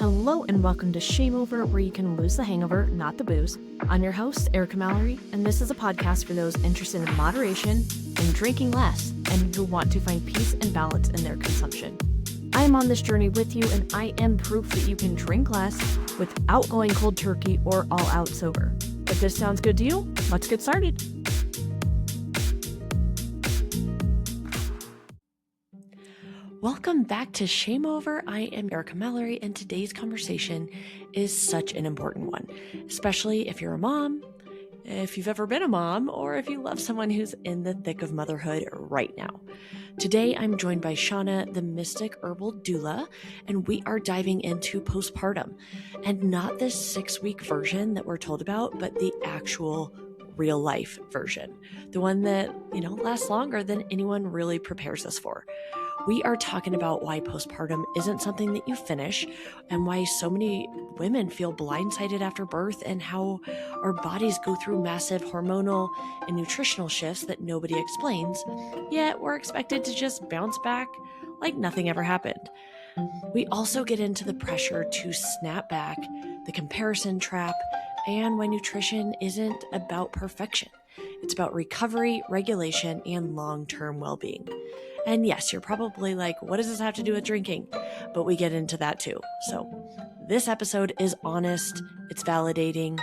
Hello and welcome to ShameOver, where you can lose the hangover, not the booze. I'm your host, Erica Mallery, and this is a podcast for those interested in moderation and drinking less, and who want to find peace and balance in their consumption. I am on this journey with you, and I am proof that you can drink less without going cold turkey or all out sober. If this sounds good to you, let's get started. Welcome back to ShameOver. I am Erica Mallery, and today's conversation is such an important one, especially if you're a mom, if you've ever been a mom, or if you love someone who's in the thick of motherhood right now. Today, I'm joined by Shauna, the Mystic Herbal Doula, and we are diving into postpartum, and not this 6-week version that we're told about, but the actual real life version, the one that, lasts longer than anyone really prepares us for. We are talking about why postpartum isn't something that you finish, and why so many women feel blindsided after birth, and how our bodies go through massive hormonal and nutritional shifts that nobody explains, yet we're expected to just bounce back like nothing ever happened. We also get into the pressure to snap back, the comparison trap, and why nutrition isn't about perfection. It's about recovery, regulation, and long-term well-being. And yes, you're probably like, what does this have to do with drinking? But we get into that too. So this episode is honest, it's validating,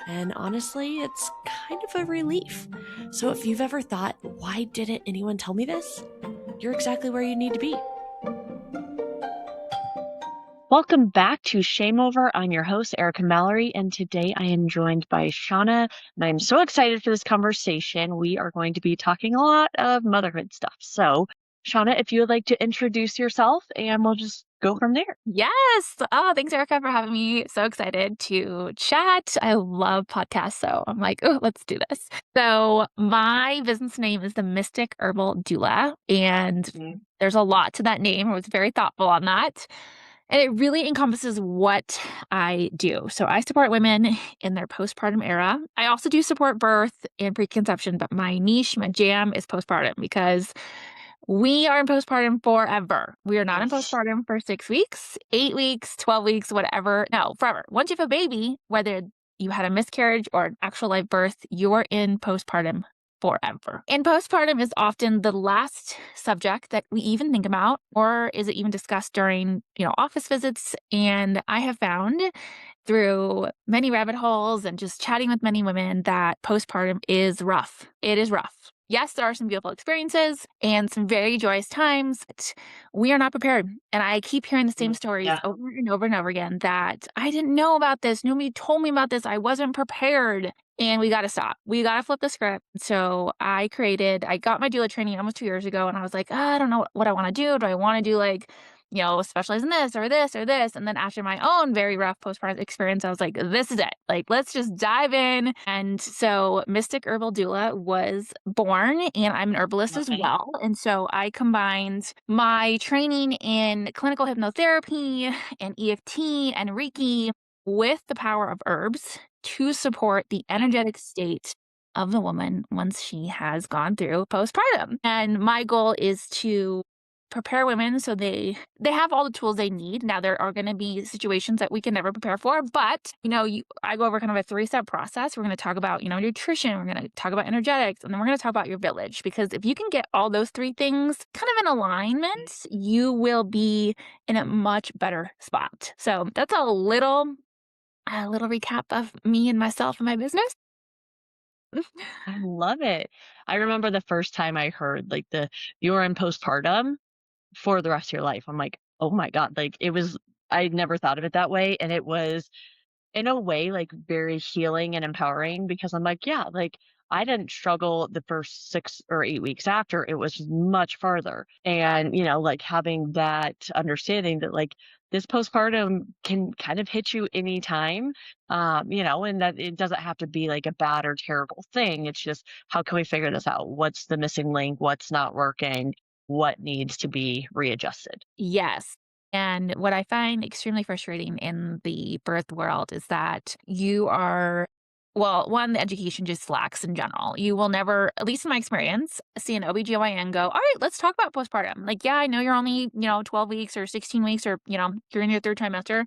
and honestly, it's kind of a relief. So if you've ever thought, why didn't anyone tell me this? You're exactly where you need to be. Welcome back to ShameOver. I'm your host, Erica Mallery, and today I am joined by Shauna, and I'm so excited for this conversation. We are going to be talking a lot of motherhood stuff. So, Shauna, if you would like to introduce yourself, and we'll just go from there. Yes. Oh, thanks, Erica, for having me. So excited to chat. I love podcasts, so I'm like, oh, let's do this. So my business name is the Mystic Herbal Doula, and there's a lot to that name. I was very thoughtful on that. And it really encompasses what I do. So I support women in their postpartum era. I also do support birth and preconception, but my niche, my jam is postpartum, because we are in postpartum forever. We are not in postpartum for 6 weeks, 8 weeks, 12 weeks, whatever. No, forever. Once you have a baby, whether you had a miscarriage or an actual live birth, you are in postpartum forever. And postpartum is often the last subject that we even think about, or is it even discussed during, office visits. And I have found through many rabbit holes and just chatting with many women that postpartum is rough. It is rough. Yes, there are some beautiful experiences and some very joyous times, but we are not prepared. And I keep hearing the same stories over and over and over again that I didn't know about this. Nobody told me about this. I wasn't prepared. And we got to stop. We got to flip the script. So I got my doula training almost 2 years ago, and I was like, I don't know what I want to do. Do I want to do specialize in this or this or this? And then after my own very rough postpartum experience, I was like, this is it. Let's just dive in. And so Mystic Herbal Doula was born, and I'm an herbalist as well. And so I combined my training in clinical hypnotherapy and EFT and Reiki with the power of herbs to support the energetic state of the woman once she has gone through postpartum. And my goal is to prepare women so they have all the tools they need. Now, there are going to be situations that we can never prepare for, but I go over kind of a 3-step process. We're going to talk about nutrition, we're going to talk about energetics, and then we're going to talk about your village, because if you can get all those 3 things kind of in alignment, you will be in a much better spot. So that's a little recap of me and myself and my business. I love it. I remember the first time I heard you were in postpartum for the rest of your life. I'm like, oh my God. I never thought of it that way. And it was in a way very healing and empowering, because I'm like, yeah, I didn't struggle the first 6 or 8 weeks after. It was much farther. And, having that understanding that this postpartum can kind of hit you anytime, and that it doesn't have to be a bad or terrible thing. It's just, how can we figure this out? What's the missing link? What's not working? What needs to be readjusted? Yes. And what I find extremely frustrating in the birth world is that the education just lacks in general. You will never, at least in my experience, see an OBGYN go, all right, let's talk about postpartum. Yeah, I know you're only, 12 weeks or 16 weeks, or, you're in your 3rd trimester,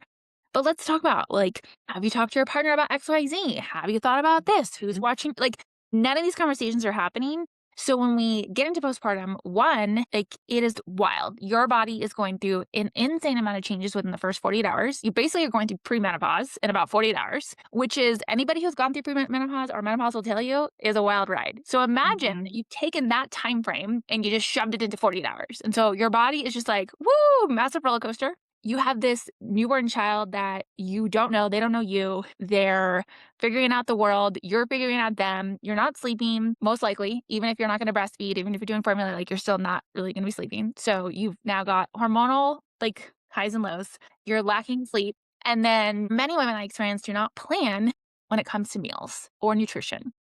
But let's talk about, like, have you talked to your partner about XYZ? Have you thought about this? Who's watching? Like, none of these conversations are happening. So when we get into postpartum, one, like, it is wild. Your body is going through an insane amount of changes within the first 48 hours. You basically are going through pre-menopause in about 48 hours, which is, anybody who's gone through pre-menopause or menopause will tell you, is a wild ride. So imagine you've taken that time frame and you just shoved it into 48 hours. And so your body is just like, woo, massive roller coaster. You have this newborn child that you don't know. They don't know you. They're figuring out the world. You're figuring out them. You're not sleeping, most likely, even if you're not going to breastfeed, even if you're doing formula, like, you're still not really going to be sleeping. So you've now got hormonal, like, highs and lows. You're lacking sleep. And then many women I experience do not plan when it comes to meals or nutrition.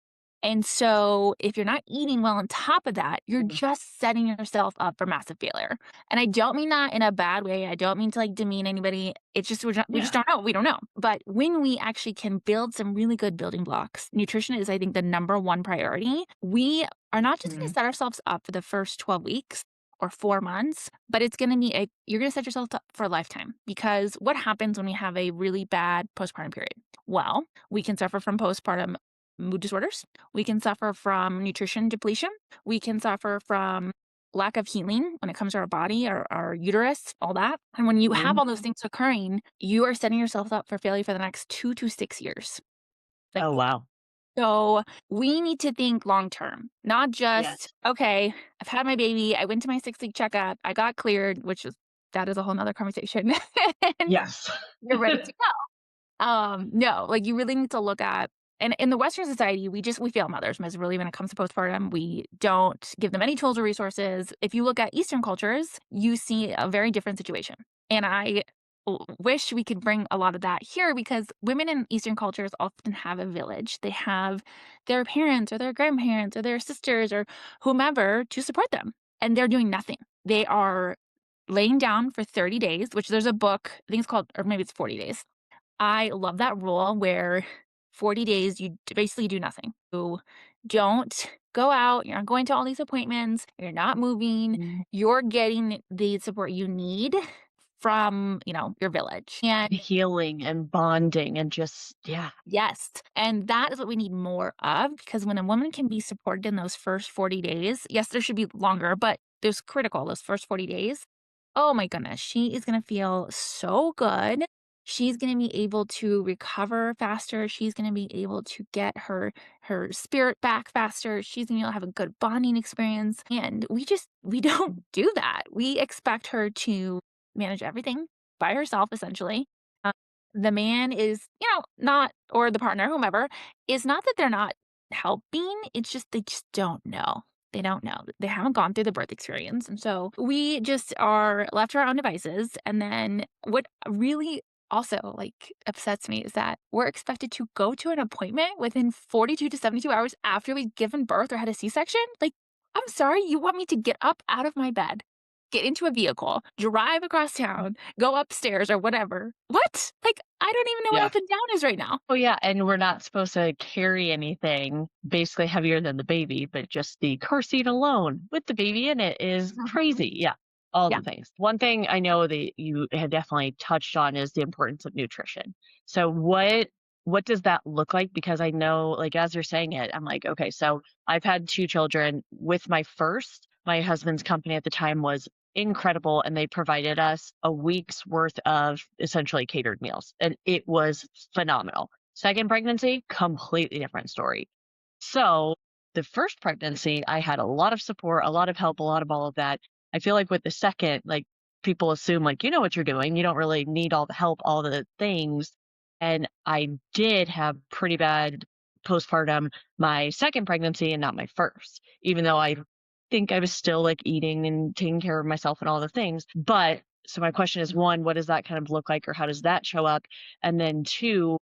And so if you're not eating well on top of that, you're just setting yourself up for massive failure. And I don't mean that in a bad way. I don't mean to, like, demean anybody. It's just, we just don't know. We don't know. But when we actually can build some really good building blocks, nutrition is, I think, the number one priority. We are not just going to set ourselves up for the first 12 weeks or 4 months, but it's going to be you're going to set yourself up for a lifetime. Because what happens when we have a really bad postpartum period? Well, we can suffer from postpartum mood disorders. We can suffer from nutrition depletion. We can suffer from lack of healing when it comes to our body, our uterus, all that. And when you have all those things occurring, you are setting yourself up for failure for the next 2 to 6 years. Like, Oh, wow. so we need to think long term, not just, okay, I've had my baby, I went to my 6-week checkup, I got cleared, that is a whole nother conversation. And Yes. you're ready to go. No, like, you really need to look at, and in the Western society, we fail mothers miserably when it comes to postpartum. We don't give them any tools or resources. If you look at Eastern cultures, you see a very different situation. And I wish we could bring a lot of that here, because women in Eastern cultures often have a village. They have their parents or their grandparents or their sisters or whomever to support them. And they're doing nothing. They are laying down for 30 days, which there's a book, I think it's called, or maybe it's 40 days. I love that rule where 40 days you basically do nothing. You don't go out, you're not going to all these appointments, you're not moving, you're getting the support you need from, your village. And Healing and bonding and just, yes, and that is what we need more of, because when a woman can be supported in those first 40 days, yes, there should be longer, but there's critical, those first 40 days. Oh my goodness, she is going to feel so good. She's going to be able to recover faster. She's going to be able to get her spirit back faster. She's going to have a good bonding experience. And we don't do that. We expect her to manage everything by herself, essentially. The man is, not, or the partner, whomever, is not that they're not helping. It's just, they just don't know. They don't know. They haven't gone through the birth experience. And so we just are left to our own devices. And then what really also, like, upsets me is that we're expected to go to an appointment within 42 to 72 hours after we've given birth or had a C-section. Like, I'm sorry, you want me to get up out of my bed, get into a vehicle, drive across town, go upstairs or whatever. What? Like, I don't even know what up and down is right now. Oh, yeah, and we're not supposed to carry anything basically heavier than the baby, but just the car seat alone with the baby in it is crazy. Yeah, all the things. One thing I know that you had definitely touched on is the importance of nutrition. So what does that look like? Because I know, like, as you're saying it, I'm like, okay, so I've had 2 children. With my first, my husband's company at the time was incredible, and they provided us a week's worth of essentially catered meals, and it was phenomenal. Second pregnancy, completely different story. So the first pregnancy, I had a lot of support, a lot of help, a lot of all of that. I feel like with the second, like, people assume, like, you know what you're doing, you don't really need all the help, all the things. And I did have pretty bad postpartum my second pregnancy and not my first, even though I think I was still, like, eating and taking care of myself and all the things. But so my question is, one, what does that kind of look like, or how does that show up? And then two,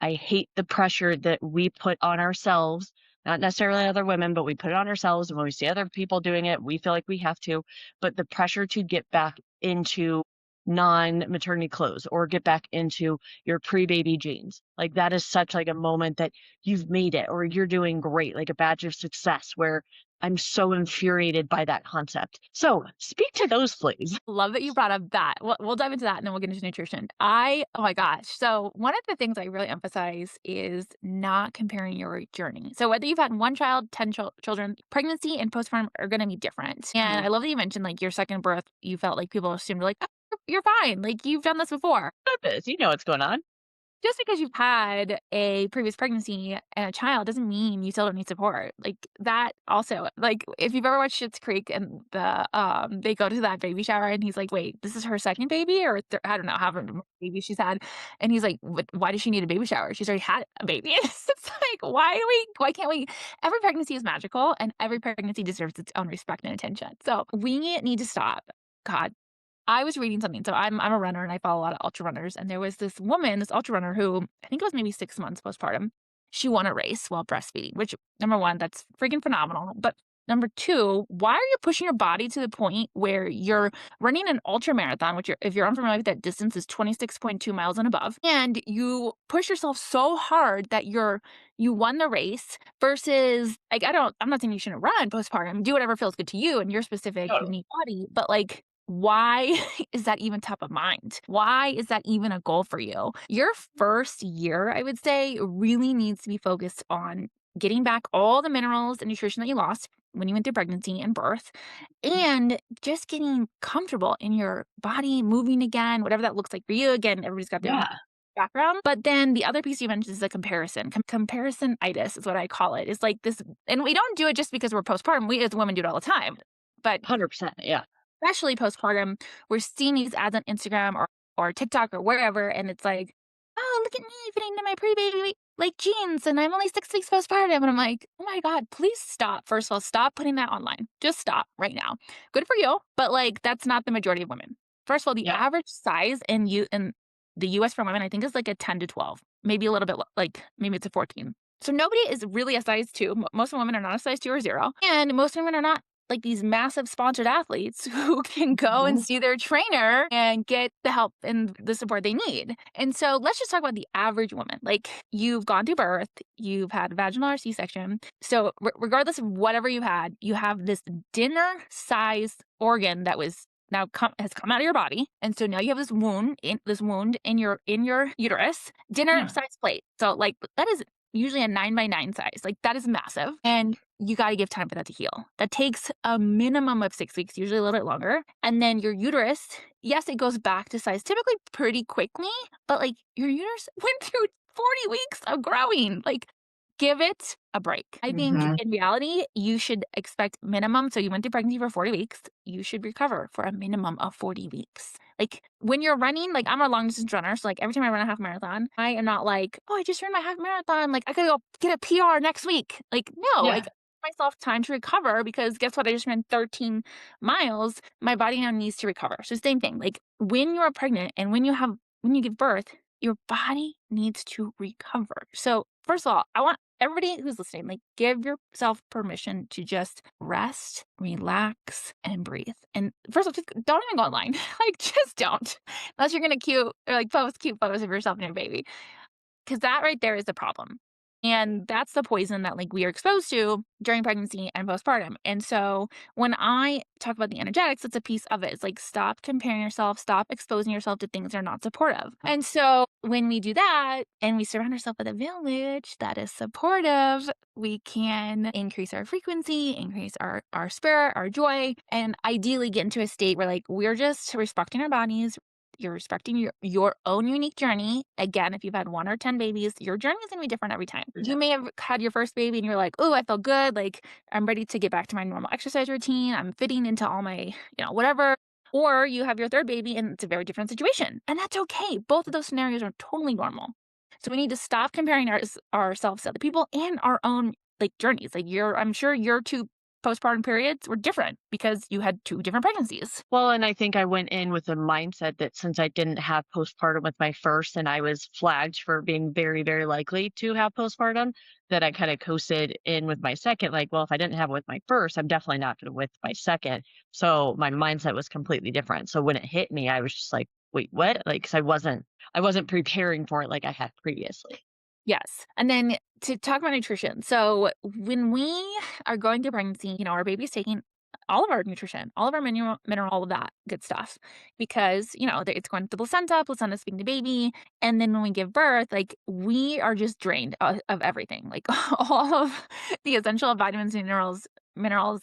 I hate the pressure that we put on ourselves, not necessarily other women, but we put it on ourselves. And when we see other people doing it, we feel like we have to, but the pressure to get back into non-maternity clothes or get back into your pre-baby jeans. Like, that is such, like, a moment that you've made it or you're doing great, like a badge of success, where I'm so infuriated by that concept. So speak to those, please. Love that you brought up that. We'll dive into that and then we'll get into nutrition. Oh my gosh. So, one of the things I really emphasize is not comparing your journey. So, whether you've had one child, 10 children, pregnancy and postpartum are going to be different. And I love that you mentioned like your second birth, you felt like people assumed like, oh, you're fine. Like, you've done this before. Purpose, you know what's going on. Just because you've had a previous pregnancy and a child doesn't mean you still don't need support. Like that also, like if you've ever watched Schitt's Creek and they go to that baby shower and he's like, wait, this is her second baby or I don't know, how many babies she's had. And he's like, why does she need a baby shower? She's already had a baby. It's like, why can't we? Every pregnancy is magical and every pregnancy deserves its own respect and attention. So we need to stop. God, I was reading something. So I'm a runner and I follow a lot of ultra runners. And there was this woman, this ultra runner who I think it was maybe 6 months postpartum. She won a race while breastfeeding, which number one, that's freaking phenomenal. But number two, why are you pushing your body to the point where you're running an ultra marathon, which if you're unfamiliar with that distance is 26.2 miles and above, and you push yourself so hard that you won the race versus like I'm not saying you shouldn't run postpartum, do whatever feels good to you and your specific unique body, but like why is that even top of mind? Why is that even a goal for you? Your first year, I would say, really needs to be focused on getting back all the minerals and nutrition that you lost when you went through pregnancy and birth, and just getting comfortable in your body, moving again, whatever that looks like for you. Again, everybody's got their own background. But then the other piece you mentioned is the comparison. Comparisonitis is what I call it. It's like this, and we don't do it just because we're postpartum. We as women do it all the time. But 100%, yeah. Especially postpartum, we're seeing these ads on Instagram or TikTok or wherever, and it's like, oh, look at me fitting into my pre-baby like jeans, and I'm only 6 weeks postpartum. And I'm like, oh my God, please stop. First of all, stop putting that online. Just stop right now. Good for you, but like that's not the majority of women. First of all, the average size in the US for women, I think is like a 10 to 12, maybe a little bit like maybe it's a 14. So nobody is really a size 2. Most women are not a size 2 or 0, and most women are not like these massive sponsored athletes who can go and see their trainer and get the help and the support they need. And so let's just talk about the average woman. Like you've gone through birth, you've had vaginal or C-section. So regardless of whatever you had, you have this dinner-sized organ that was now has come out of your body. And so now you have this wound in your uterus, dinner-sized plate. So like that is usually a 9x9 size. Like that is massive. And you got to give time for that to heal. That takes a minimum of 6 weeks, usually a little bit longer. And then your uterus, yes, it goes back to size typically pretty quickly, but like your uterus went through 40 weeks of growing. Like give it a break. I think in reality, you should expect minimum. So you went through pregnancy for 40 weeks. You should recover for a minimum of 40 weeks. Like when you're running, like I'm a long distance runner. So like every time I run a half marathon, I am not like, oh, I just ran my half marathon. Like I could go get a PR next week. Like no, like myself time to recover because guess what? I just ran 13 miles. My body now needs to recover. So same thing. Like when you're pregnant and when you give birth, your body needs to recover. So first of all, I want everybody who's listening, like give yourself permission to just rest, relax, and breathe. And first of all, just don't even go online. Like just don't. Unless you're gonna post cute photos of yourself and your baby. Because that right there is the problem. And that's the poison that like we are exposed to during pregnancy and postpartum. And so when I talk about the energetics, that's a piece of it. It's like stop comparing yourself, stop exposing yourself to things that are not supportive. And so when we do that and we surround ourselves with a village that is supportive, we can increase our frequency, increase our spirit, our joy, and ideally get into a state where like we're just respecting our bodies. You're respecting your own unique journey. Again, if you've had 1 or 10 babies, your journey is going to be different every time. You may have had your first baby and you're like, oh, I feel good. Like I'm ready to get back to my normal exercise routine. I'm fitting into all my, whatever. Or you have your third baby and it's a very different situation. And that's okay. Both of those scenarios are totally normal. So we need to stop comparing ourselves to other people and our own like journeys. Like I'm sure your 2 postpartum periods were different because you had 2 different pregnancies. Well, and I think I went in with a mindset that since I didn't have postpartum with my first and I was flagged for being very, very likely to have postpartum, that I kind of coasted in with my second. Like, well, if I didn't have it with my first, I'm definitely not going to with my second. So my mindset was completely different. So when it hit me, I was just like, wait, what? Like, 'cause I wasn't preparing for it like I had previously. Yes. And then to talk about nutrition. So when we are going through pregnancy, our baby's taking all of our nutrition, all of our mineral, all of that good stuff, because it's going to the placenta's feeding the baby, and then when we give birth, like we are just drained of everything, like all of the essential vitamins and minerals,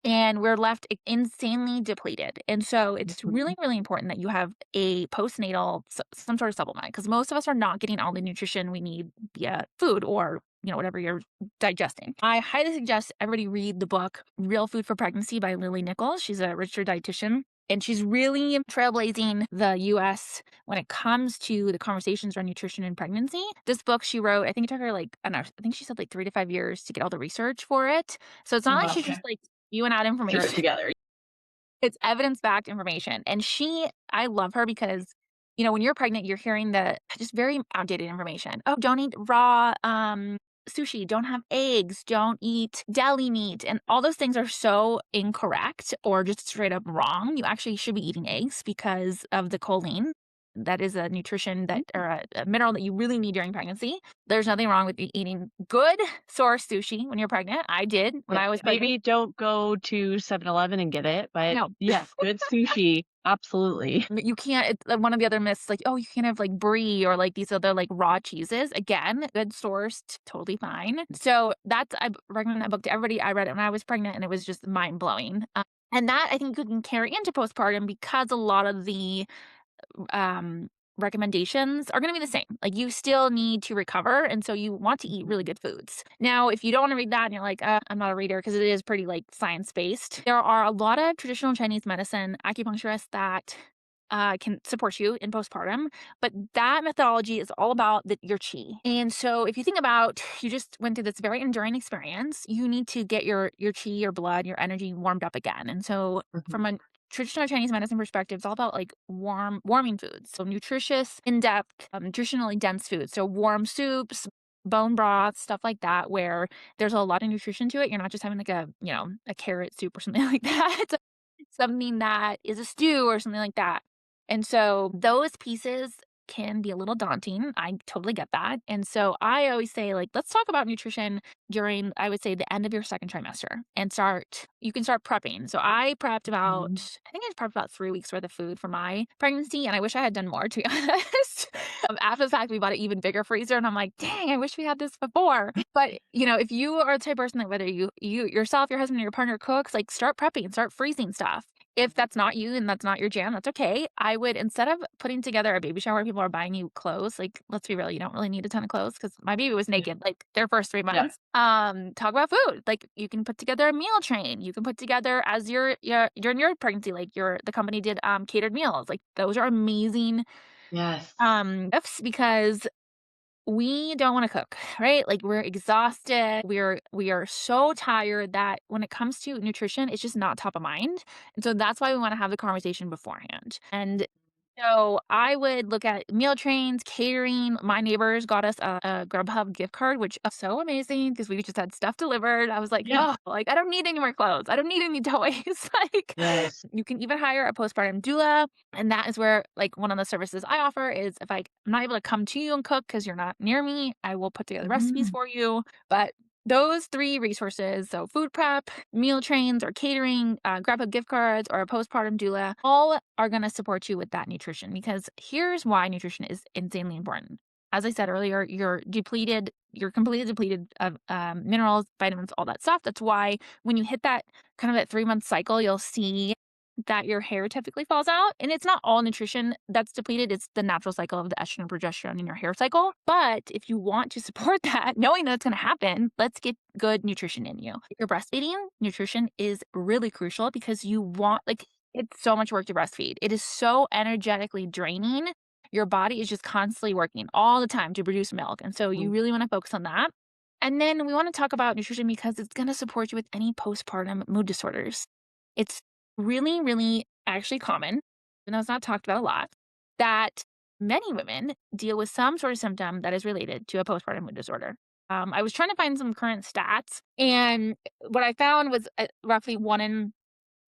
and we're left insanely depleted. And so it's Mhm. really, really important that you have a postnatal, some sort of supplement, because most of us are not getting all the nutrition we need via food or whatever you're digesting. I highly suggest everybody read the book Real Food for Pregnancy by Lily Nichols. She's a registered dietitian, and she's really trailblazing the US when it comes to the conversations around nutrition and pregnancy. This book she wrote, I think it took her like, I don't know, I think she said like 3 to 5 years to get all the research for it. So it's not like Wow. she's just like spewing out Threw it information. together. It's evidence-backed information. And I love her because, when you're pregnant, you're hearing the just very outdated information. Oh, don't eat raw sushi, don't have eggs, don't eat deli meat. And all those things are so incorrect or just straight up wrong. You actually should be eating eggs because of the choline. That is a nutrition that, or a mineral that you really need during pregnancy. There's nothing wrong with eating good source sushi when you're pregnant. I did when Yeah, I was pregnant. maybe don't go to 7-Eleven and get it, but No. yes, good sushi, absolutely. You can't, it's one of the other myths, like, oh, you can't have like brie or like these other like raw cheeses. Again, good sourced, totally fine. So I recommend that book to everybody. I read it when I was pregnant and it was just mind blowing. And that I think you can carry into postpartum because a lot of the recommendations are going to be the same. Like you still need to recover. And so you want to eat really good foods. Now, if you don't want to read that and you're like, I'm not a reader because it is pretty like science based, there are a lot of traditional Chinese medicine acupuncturists that can support you in postpartum, but that methodology is all about your chi. And so if you think about, you just went through this very enduring experience, you need to get your chi, your blood, your energy warmed up again. And so Mhm. from a traditional Chinese medicine perspective, it's all about like warming foods. So nutritious, in-depth, nutritionally dense foods. So warm soups, bone broth, stuff like that, where there's a lot of nutrition to it. You're not just having like a carrot soup or something like that. It's something that is a stew or something like that. And so those pieces can be a little daunting. I totally get that. And so I always say, like, let's talk about nutrition during, I would say, the end of your second trimester and you can start prepping. So I prepped Mhm. I think I prepped about 3 weeks worth of food for my pregnancy. And I wish I had done more, to be honest. After the fact, we bought an even bigger freezer. And I'm like, dang, I wish we had this before. But, if you are the type of person that whether you yourself, your husband, or your partner cooks, like start prepping, start freezing stuff. If that's not you and that's not your jam, that's okay. I would, instead of putting together a baby shower, people are buying you clothes. Like, let's be real, you don't really need a ton of clothes because my baby was Yeah. naked like their first 3 Yeah. months. Talk about food. Like, you can put together a meal train. You can put together as you're during your pregnancy, like the company did catered meals. Like, those are amazing Yes. gifts because we don't want to cook, right? Like we're exhausted. We are so tired that when it comes to nutrition, it's just not top of mind. And so that's why we want to have the conversation beforehand. And so I would look at meal trains, catering. My neighbors got us a Grubhub gift card, which is so amazing because we just had stuff delivered. I was like, Yeah. oh, like I don't need any more clothes. I don't need any toys. Like Yes. you can even hire a postpartum doula. And that is where like one of the services I offer is if I'm not able to come to you and cook because you're not near me, I will put together recipes Mhm. for you. But those 3 resources, so food prep, meal trains or catering, Grubhub gift cards, or a postpartum doula, all are going to support you with that nutrition because here's why nutrition is insanely important. As I said earlier, you're completely depleted of minerals, vitamins, all that stuff. That's why when you hit that kind of that 3-month cycle, you'll see that your hair typically falls out. And it's not all nutrition that's depleted. It's the natural cycle of the estrogen and progesterone in your hair cycle. But if you want to support that, knowing that it's going to happen, let's get good nutrition in you. If you're breastfeeding, nutrition is really crucial because it's so much work to breastfeed. It is so energetically draining. Your body is just constantly working all the time to produce milk. And so you really want to focus on that. And then we want to talk about nutrition because it's going to support you with any postpartum mood disorders. It's really, really actually common, even though it's not talked about a lot, that many women deal with some sort of symptom that is related to a postpartum mood disorder. I was trying to find some current stats, and what I found was roughly 1 in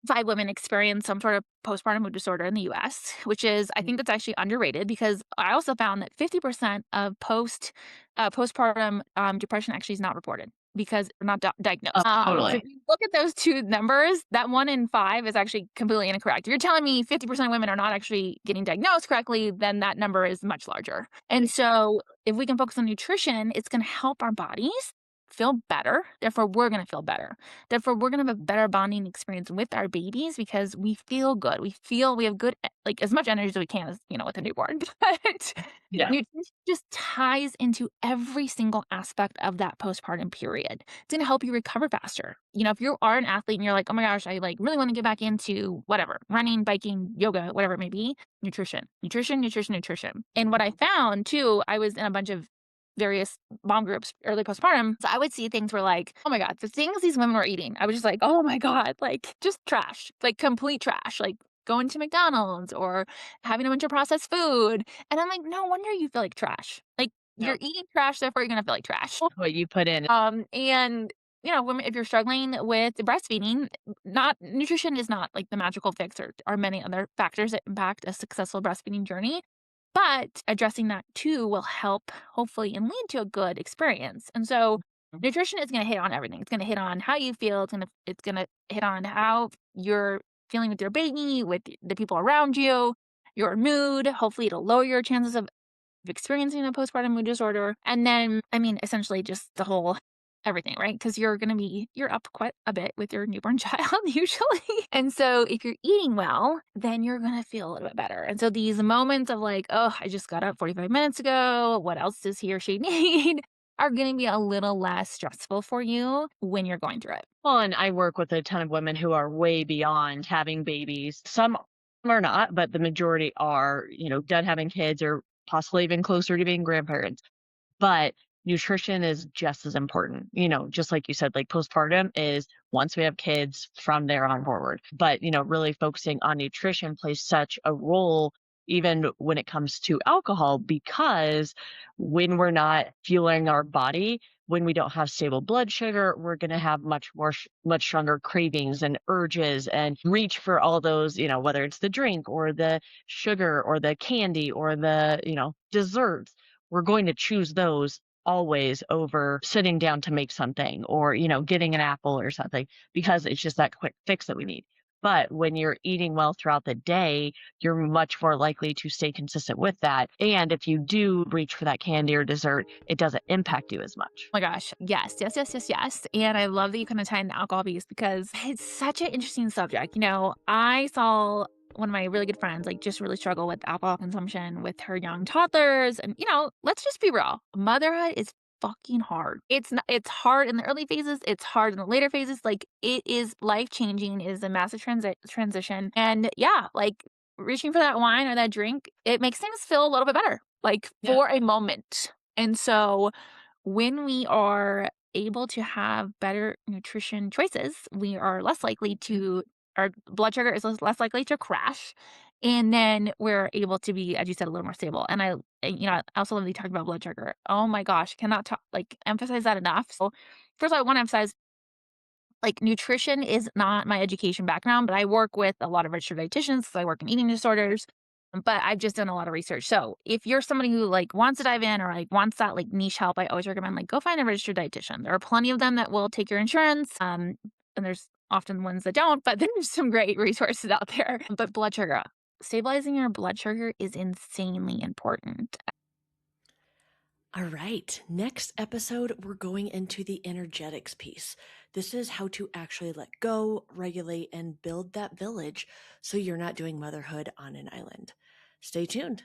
5 women experience some sort of postpartum mood disorder in the US, which is, I think that's actually underrated, because I also found that 50% of postpartum depression actually is not reported because they're not diagnosed. So Totally. if you look at those two numbers, that 1 in 5 is actually completely incorrect. If you're telling me 50% of women are not actually getting diagnosed correctly, then that number is much larger. And so if we can focus on nutrition, it's going to help our bodies feel better. Therefore, we're going to feel better. Therefore, we're going to have a better bonding experience with our babies because we feel good. We have good, like as much energy as we can, as with a newborn. But Yeah. nutrition just ties into every single aspect of that postpartum period. It's going to help you recover faster. If you are an athlete and you're like, oh my gosh, I really want to get back into whatever, running, biking, yoga, whatever it may be, nutrition. And what I found too, I was in a bunch of various mom groups early postpartum. So I would see things where like, oh my God, the things these women were eating, I was just like, oh my God, like just trash, like complete trash, like going to McDonald's or having a bunch of processed food. And I'm like, no wonder you feel like trash. Like you're eating trash, therefore you're going to feel like trash. What you put in. And women, if you're struggling with breastfeeding, nutrition is not like the magical fix. There are many other factors that impact a successful breastfeeding journey. But addressing that too will help hopefully and lead to a good experience. And so nutrition is going to hit on everything. It's going to hit on how you feel. It's going to hit on how you're feeling with your baby, with the people around you, your mood. Hopefully it'll lower your chances of experiencing a postpartum mood disorder. And then, essentially just the whole everything, right? Because you're up quite a bit with your newborn child usually. And so if you're eating well, then you're going to feel a little bit better. And so these moments of like, oh, I just got up 45 minutes ago, what else does he or she need, are going to be a little less stressful for you when you're going through it. Well, and I work with a ton of women who are way beyond having babies. Some are not, but the majority are, done having kids or possibly even closer to being grandparents. But nutrition is just as important, just like you said, like postpartum is once we have kids from there on forward. But, really focusing on nutrition plays such a role even when it comes to alcohol, because when we're not fueling our body, when we don't have stable blood sugar, we're going to have much stronger cravings and urges and reach for all those, whether it's the drink or the sugar or the candy or the, desserts. We're going to choose those always over sitting down to make something or, getting an apple or something, because it's just that quick fix that we need. But when you're eating well throughout the day, you're much more likely to stay consistent with that. And if you do reach for that candy or dessert, it doesn't impact you as much. Oh my gosh. Yes. And I love that you kind of tie in the alcohol piece because it's such an interesting subject. I saw one of my really good friends just really struggle with alcohol consumption with her young toddlers. And, let's just be real. Motherhood is fucking hard. It's hard in the early phases. It's hard in the later phases. It is life-changing. It is a massive transition. And yeah, reaching for that wine or that drink, it makes things feel a little bit better, for a moment. And so when we are able to have better nutrition choices, we are less likely to, our blood sugar is less likely to crash. And then we're able to be, as you said, a little more stable. And I also love that you talked about blood sugar. Oh my gosh, cannot emphasize that enough. So first of all, I want to emphasize, nutrition is not my education background, but I work with a lot of registered dietitians because I work in eating disorders. But I've just done a lot of research. So if you're somebody who wants to dive in or wants that niche help, I always recommend go find a registered dietitian. There are plenty of them that will take your insurance. And there's often ones that don't, but there's some great resources out there. But blood sugar. Stabilizing your blood sugar is insanely important. All right, next episode, we're going into the energetics piece. This is how to actually let go, regulate, and build that village so you're not doing motherhood on an island. Stay tuned.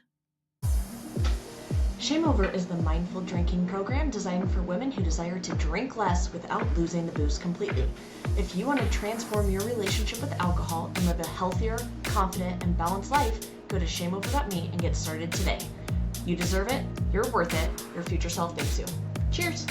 ShameOver is the mindful drinking program designed for women who desire to drink less without losing the booze completely. If you want to transform your relationship with alcohol and live a healthier, confident, and balanced life, go to shameover.me and get started today. You deserve it, you're worth it, your future self thanks you. Cheers!